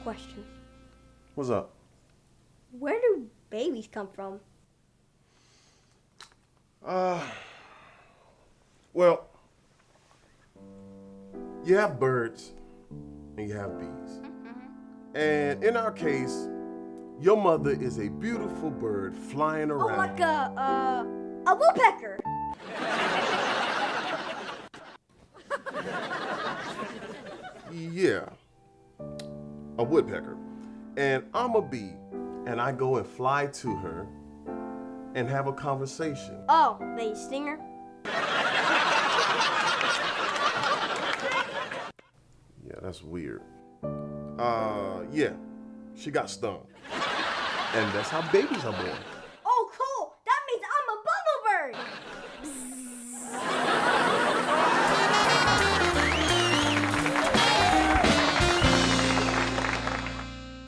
question. What's up? Where do babies come from? Well, you have birds and you have bees. And in our case, your mother is a beautiful bird flying around. Oh, like a woodpecker. Yeah, a woodpecker. And I'm a bee, and I go and fly to her and have a conversation. Oh, they sting her? Yeah, that's weird. Yeah, she got stung. And that's how babies are born.